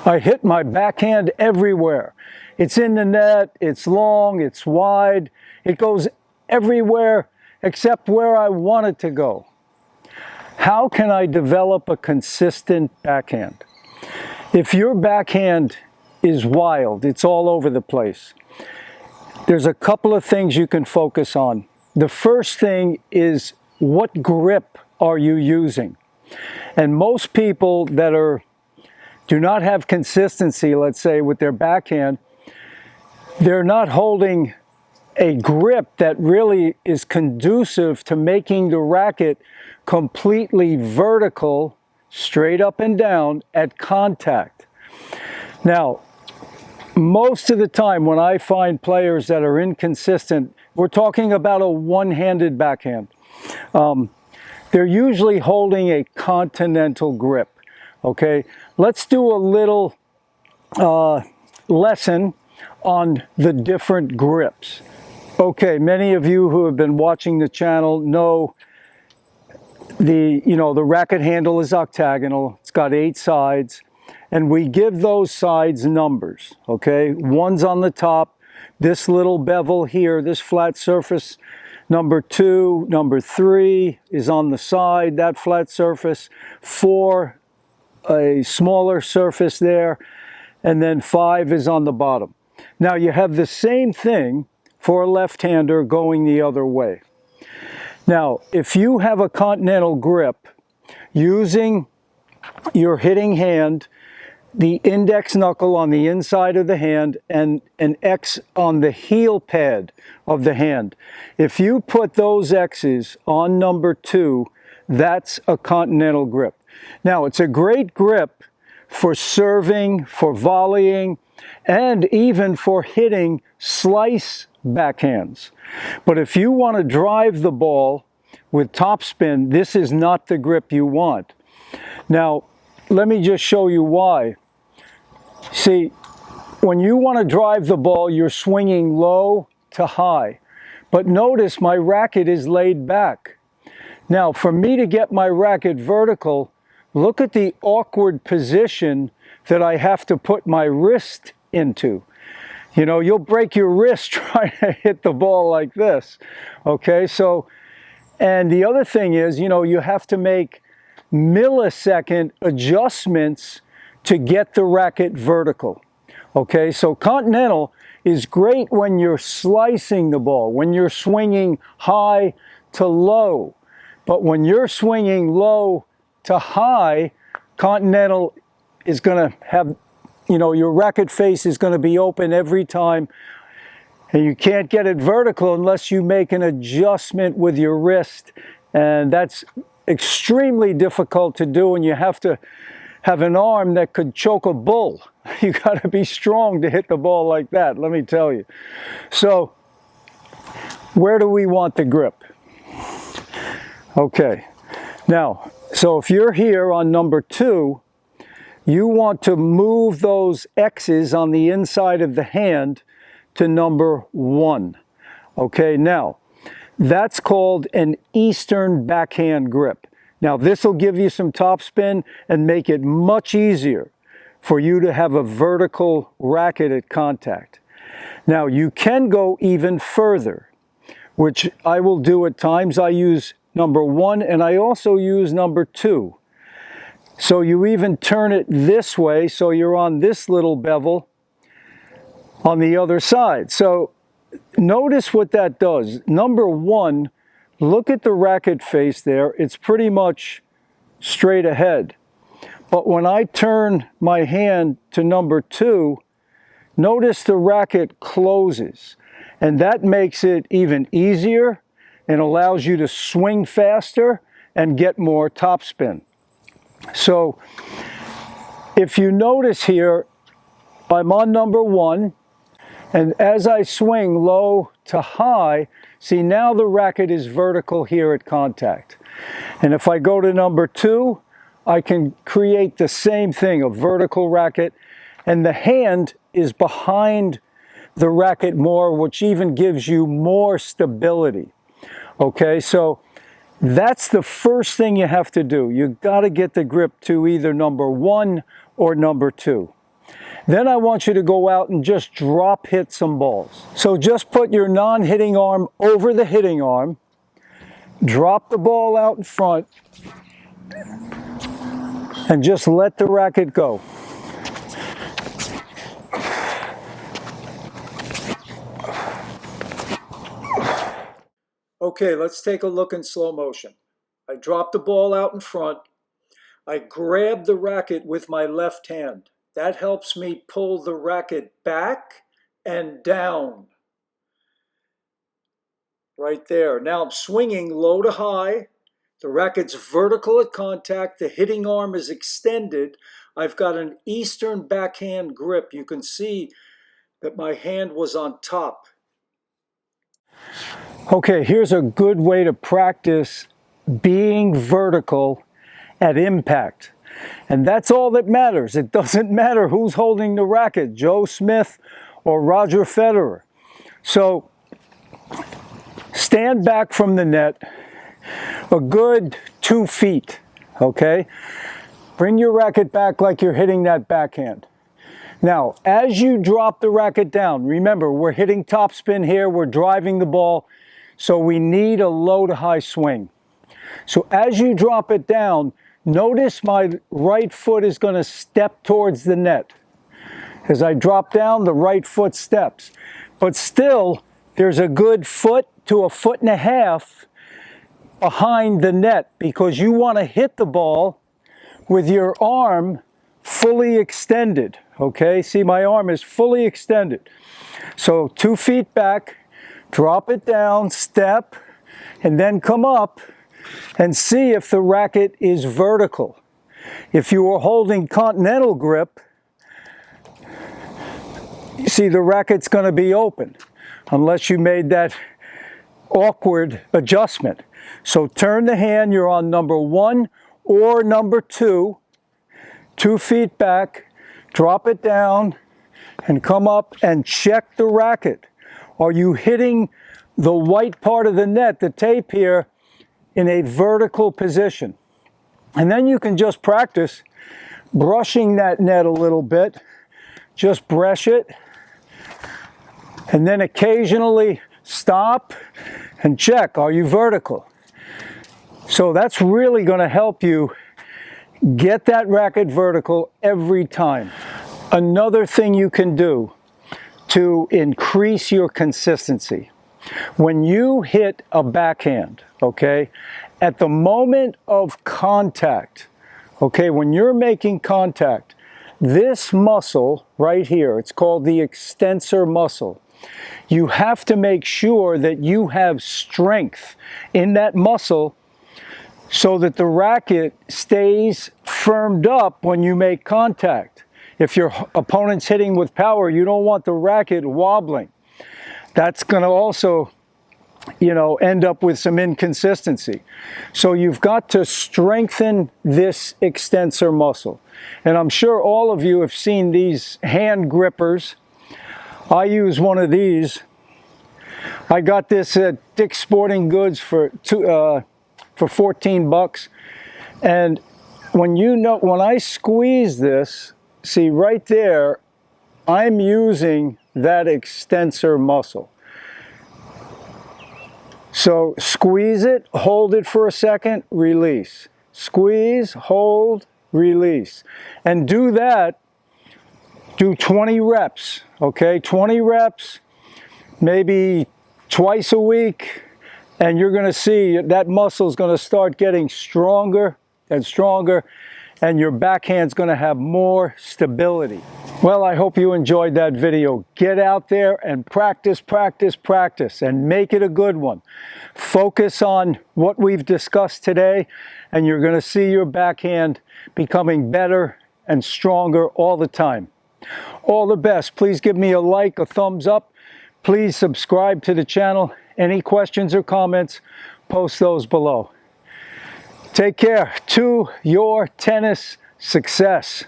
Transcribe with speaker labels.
Speaker 1: I hit my backhand everywhere. It's in the net, it's long, it's wide, it goes everywhere except where I want it to go. How can I develop a consistent backhand? If your backhand is wild, it's all over the place, there's a couple of things you can focus on. The first thing is, what grip are you using? And most people that do not have consistency, let's say, with their backhand, they're not holding a grip that really is conducive to making the racket completely vertical, straight up and down at contact. Now, most of the time when I find players that are inconsistent, we're talking about a one-handed backhand. They're usually holding a continental grip. Okay, let's do a little lesson on the different grips. Okay, many of you who have been watching the channel know the racket handle is octagonal. It's got 8 sides, and we give those sides numbers. Okay, 1's on the top, this little bevel here, this flat surface, number 2, number 3 is on the side, that flat surface, 4, a smaller surface there, and then 5 is on the bottom. Now you have the same thing for a left-hander going the other way. Now, if you have a continental grip, using your hitting hand, the index knuckle on the inside of the hand and an X on the heel pad of the hand, if you put those X's on number 2, that's a continental grip. Now, it's a great grip for serving, for volleying, and even for hitting slice backhands. But if you want to drive the ball with topspin, this is not the grip you want. Now, let me just show you why. See, when you want to drive the ball, you're swinging low to high. But notice my racket is laid back. Now, for me to get my racket vertical, look at the awkward position that I have to put my wrist into. You know, you'll break your wrist trying to hit the ball like this. Okay, so, and the other thing is, you have to make millisecond adjustments to get the racket vertical. Okay, so continental is great when you're slicing the ball, when you're swinging high to low. But when you're swinging low to high, continental is going to have, your racket face is going to be open every time. And you can't get it vertical unless you make an adjustment with your wrist. And that's extremely difficult to do, and you have to have an arm that could choke a bull. You got to be strong to hit the ball like that, let me tell you. So, where do we want the grip? Okay, now, so if you're here on number 2, you want to move those X's on the inside of the hand to number 1. Okay, now, that's called an Eastern backhand grip. Now, this will give you some topspin and make it much easier for you to have a vertical racket at contact. Now, you can go even further, which I will do at times. I use number 1 and I also use number 2. So you even turn it this way, so you're on this little bevel on the other side. So notice what that does. Number 1, look at the racket face there. It's pretty much straight ahead. But when I turn my hand to number 2, notice the racket closes. And that makes it even easier and allows you to swing faster and get more topspin. So if you notice here, I'm on number 1, and as I swing low to high, see, now the racket is vertical here at contact. And if I go to number 2, I can create the same thing, a vertical racket, and the hand is behind the racket more, which even gives you more stability. Okay, so that's the first thing you have to do. You've got to get the grip to either number 1 or number 2. Then I want you to go out and just drop hit some balls. So just put your non-hitting arm over the hitting arm, drop the ball out in front, and just let the racket go. Okay, let's take a look in slow motion. I drop the ball out in front. I grab the racket with my left hand. That helps me pull the racket back and down. Right there. Now I'm swinging low to high. The racket's vertical at contact. The hitting arm is extended. I've got an Eastern backhand grip. You can see that my hand was on top. Okay, here's a good way to practice being vertical at impact. And that's all that matters. It doesn't matter who's holding the racket, Joe Smith or Roger Federer. So stand back from the net a good 2 feet, okay? Bring your racket back like you're hitting that backhand. Now, as you drop the racket down, remember, we're hitting topspin here, we're driving the ball, so we need a low to high swing. So as you drop it down, notice my right foot is going to step towards the net. As I drop down, the right foot steps. But still, there's a good foot to a foot and a half behind the net because you want to hit the ball with your arm fully extended. Okay, see, my arm is fully extended. So 2 feet back, drop it down, step, and then come up and see if the racket is vertical. If you were holding continental grip, you see the racket's going to be open unless you made that awkward adjustment. So turn the hand, you're on number 1 or number 2, 2 feet back, drop it down and come up and check the racket. Are you hitting the white part of the net, the tape here, in a vertical position? And then you can just practice brushing that net a little bit. Just brush it and then occasionally stop and check, are you vertical? So that's really going to help you get that racket vertical every time. Another thing you can do to increase your consistency, when you hit a backhand, okay, at the moment of contact, okay, when you're making contact, this muscle right here, it's called the extensor muscle. You have to make sure that you have strength in that muscle so that the racket stays firmed up when you make contact. If your opponent's hitting with power, you don't want the racket wobbling. That's going to also, end up with some inconsistency. So you've got to strengthen this extensor muscle. And I'm sure all of you have seen these hand grippers. I use one of these. I got this at Dick's Sporting Goods for 14 bucks. And when I squeeze this, see right there, I'm using that extensor muscle. So squeeze it, hold it for a second, release. Squeeze, hold, release. And do 20 reps, okay? 20 reps, maybe twice a week, and you're going to see that muscle is going to start getting stronger and stronger, and your backhand's going to have more stability. Well, I hope you enjoyed that video. Get out there and practice, practice, practice, and make it a good one. Focus on what we've discussed today, and you're going to see your backhand becoming better and stronger all the time. All the best. Please give me a like, a thumbs up. Please subscribe to the channel. Any questions or comments, post those below. Take care. To your tennis success.